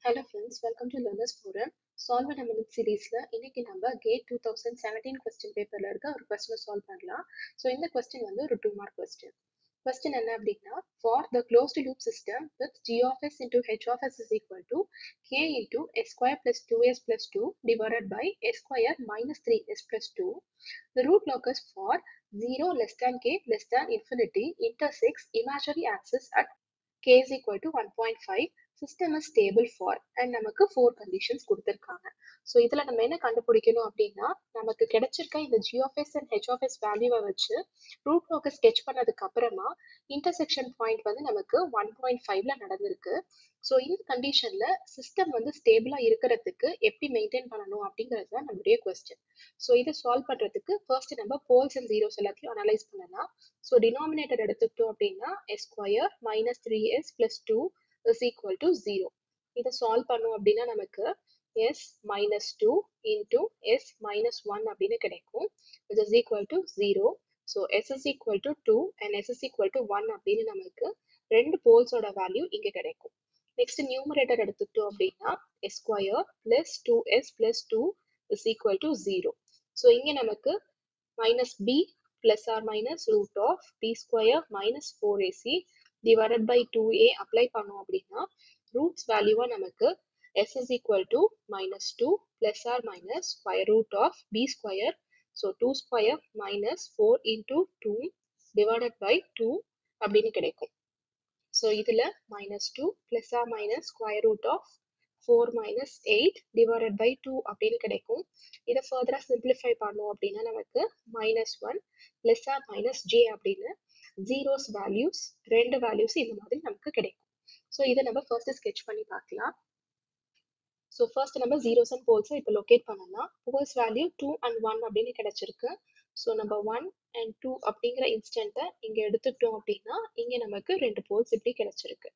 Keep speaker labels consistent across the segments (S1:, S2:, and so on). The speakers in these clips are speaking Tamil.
S1: Hello friends, welcome to Learners Forum. Solve a minute series-ல இன்னைக்கு நம்ம GATE 2017 question paperல இருக்க ஒரு question solve பண்ணலாம். So இந்த question வந்து ஒரு 2 mark question. Question என்ன அப்படின்னா, for the closed loop system with g of s into h of s is equal to k into s square plus 2s plus 2 divided by s square minus 3s plus 2, the root locus for 0 less than k less than infinity intersects imaginary axis at k is equal to 1.5. System is stable for and நமக்கு 4 conditions கொடுத்திருக்காங்க. ஸோ இதில் நம்ம என்ன கண்டுபிடிக்கணும் அப்படின்னா, நமக்கு கிடைச்சிருக்க இந்த g of s and h of s வேல்யூவை வச்சு ரூட் லோக்கஸ் ஸ்கெச் பண்ணதுக்கு அப்புறமா இன்டர்செக்ஷன் பாயிண்ட் வந்து நமக்கு 1.5ல நடந்திருக்கு. ஸோ இந்த கண்டிஷன்ல சிஸ்டம் வந்து ஸ்டேபிளா இருக்கிறதுக்கு எப்படி மெயின்டைன் பண்ணணும் அப்படிங்கிறது தான் நம்மளுடைய கொஸ்டின். ஸோ இதை சால்வ் பண்றதுக்கு ஃபர்ஸ்ட் நம்ம போல்ஸ் அண்ட் ஜீரோஸ் எல்லாத்தையும் அனலைஸ் பண்ணலாம். ஸோ டினாமினேட்டர் எடுத்துக்கிட்டோம் அப்படின்னா s square minus 3s plus 2 is equal to 0. இதை சால்வ் பண்ணோம் அப்படின்னா நமக்கு s minus 2 into s minus 1 அப்படின்னு கிடைக்கும், which is equal to 0. So s is equal to 2 and s is equal to 1 அப்படின்னு நமக்கு ரெண்டு போல்ஸோட வேல்யூ இங்க கிடைக்கும். நெக்ஸ்ட் நியூமரேட்டர் எடுத்துக்கிட்டோம் அப்படின்னா s square plus 2s plus 2 is equal to 0. So இங்க நமக்கு minus b plus or minus root of b square minus 4ac divided by 2a apply பண்ணோம் அப்படின்னா roots வேல்யூவா நமக்கு s is equal to minus 2 plus or minus square root of b square, so 2 square minus 4 into 2 divided by 2 அப்படின்னு கிடைக்கும். ஸோ இதில் minus 2 plus or minus square root of 4 minus 8 divided by 2 அப்படின்னு கிடைக்கும். இதை ஃபர்தராக சிம்பிளிஃபை பண்ணோம் அப்படின்னா நமக்கு minus 1 plus or minus j அப்படின்னு ஜீரோஸ் வேல்யூஸ் ரெண்டு வேல்யூஸ் இந்த மாதிரி நமக்கு கிடைக்கும். ஸோ இதை நம்ம ஃபர்ஸ்ட் ஸ்கெச் பண்ணி பார்க்கலாம். ஸோ ஃபர்ஸ்ட் நம்ம ஜீரோஸ் அண்ட் போல்ஸை இப்போ லொக்கேட் பண்ணலாம். போல்ஸ் வேல்யூ 2 and 1 அப்படின்னு கிடைச்சிருக்கு. ஸோ நம்ம 1 and 2 அப்படிங்கிற இன்ஸ்டன்ட்டை இங்கே எடுத்துக்கிட்டோம் அப்படின்னா இங்கே நமக்கு ரெண்டு போல்ஸ் இப்படி கிடைச்சிருக்கு.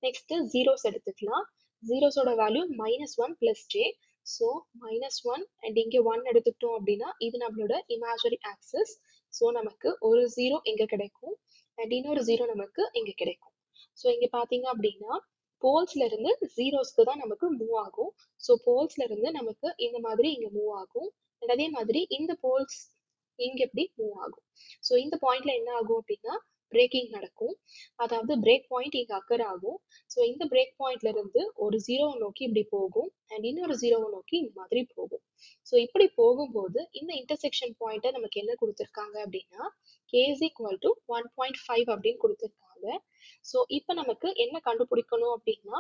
S1: நெக்ஸ்ட் ஜீரோஸ் எடுத்துக்கலாம். ஜீரோஸோட value minus 1 plus j. So minus 1 and இங்கே 1 எடுத்துக்கிட்டோம் அப்படின்னா இது நம்மளோட இமேஜினரி ஆக்சிஸ். ஸோ நமக்கு ஒரு ஜீரோ இங்கே கிடைக்கும் அண்ட் இன்னொரு ஜீரோ நமக்கு இங்கே கிடைக்கும். ஸோ இங்கே பார்த்தீங்க அப்படின்னா போல்ஸ்ல இருந்து ஜீரோஸ்க்கு தான் நமக்கு மூவ் ஆகும். ஸோ போல்ஸ்ல இருந்து நமக்கு இந்த மாதிரி இங்கே மூவ் ஆகும் அண்ட் அதே மாதிரி இந்த போல்ஸ் இங்க எப்படி மூவ் ஆகும். ஸோ இந்த பாயிண்ட்ல என்ன ஆகும் அப்படின்னா பிரேக்கிங் நடக்கும், அதாவது பிரேக் பாயிண்ட் இங்க அக்கர் ஆகும். ஸோ இந்த பிரேக் பாயிண்ட்ல இருந்து ஒரு ஜீரோவை நோக்கி இப்படி போகும் அண்ட் இன்னொரு ஜீரோவை நோக்கி இந்த மாதிரி போகும். ஸோ இப்படி போகும்போது இந்த இன்டர்செக்ஷன் பாயிண்ட்டை நமக்கு என்ன கொடுத்துருக்காங்க அப்படின்னா k is equal to 1.5 அப்படின்னு கொடுத்துருக்காங்க. ஸோ இப்போ நமக்கு என்ன கண்டுபிடிக்கணும் அப்படின்னா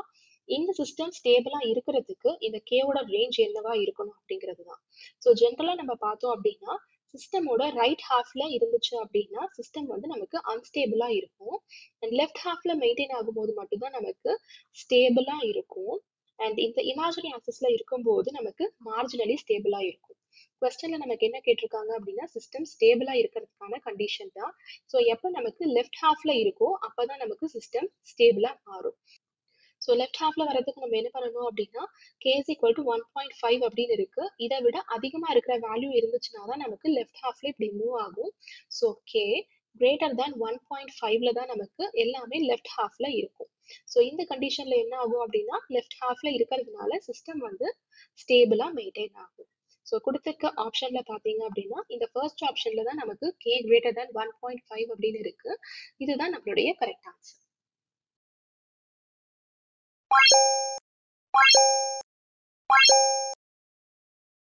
S1: இந்த சிஸ்டம் ஸ்டேபிளா இருக்கிறதுக்கு இந்த கேவோட ரேஞ்ச் என்னவா இருக்கணும் அப்படிங்கிறது தான். ஸோ ஜென்ரலா நம்ம பார்த்தோம் அப்படின்னா சிஸ்டமோட ரைட் ஹாஃப்ல இருந்துச்சு அப்படின்னா சிஸ்டம் வந்து நமக்கு அன்ஸ்டேபிளா இருக்கும் அண்ட் லெஃப்ட் ஹாஃப்ல மெயின்டைன் ஆகும்போது மட்டும்தான் நமக்கு ஸ்டேபிளா இருக்கும் அண்ட் இந்த இமேஜினரி ஆக்சிஸ்ல இருக்கும்போது நமக்கு மார்ஜினலி ஸ்டேபிளா இருக்கும். கொஸ்டின்ல நமக்கு என்ன கேட்டிருக்காங்க அப்படின்னா சிஸ்டம் ஸ்டேபிளா இருக்கிறதுக்கான கண்டிஷன் தான். ஸோ எப்போ நமக்கு லெஃப்ட் ஹாஃப்ல இருக்கோ அப்பதான் நமக்கு சிஸ்டம் ஸ்டேபிளா மாறும். ஸோ லெஃப்ட் ஹாஃப்ல வரதுக்கு நம்ம என்ன பண்ணணும் அப்படின்னா k is equal to 1.5 அப்படின்னு இருக்கு. இதை விட அதிகமா இருக்கிற வேல்யூ இருந்துச்சுன்னா தான் நமக்கு லெஃப்ட் ஹாஃப்ல இப்படி மூவ் ஆகும். ஸோ k கிரேட்டர் தேன் 1.5ல தான் நமக்கு எல்லாமே லெஃப்ட் ஹாஃப்ல இருக்கும். ஸோ இந்த கண்டிஷன்ல என்ன ஆகும் அப்படின்னா லெஃப்ட் ஹாஃப்ல இருக்கிறதுனால சிஸ்டம் வந்து ஸ்டேபிளா மெயின்டைன் ஆகும். ஸோ கொடுத்துருக்க ஆப்ஷன்ல பார்த்தீங்க அப்படின்னா இந்த ஃபர்ஸ்ட் ஆப்ஷன்ல தான் நமக்கு k கிரேட்டர் தேன் 1.5 அப்படின்னு இருக்கு. இதுதான் நம்மளுடைய கரெக்ட் ஆன்சர்.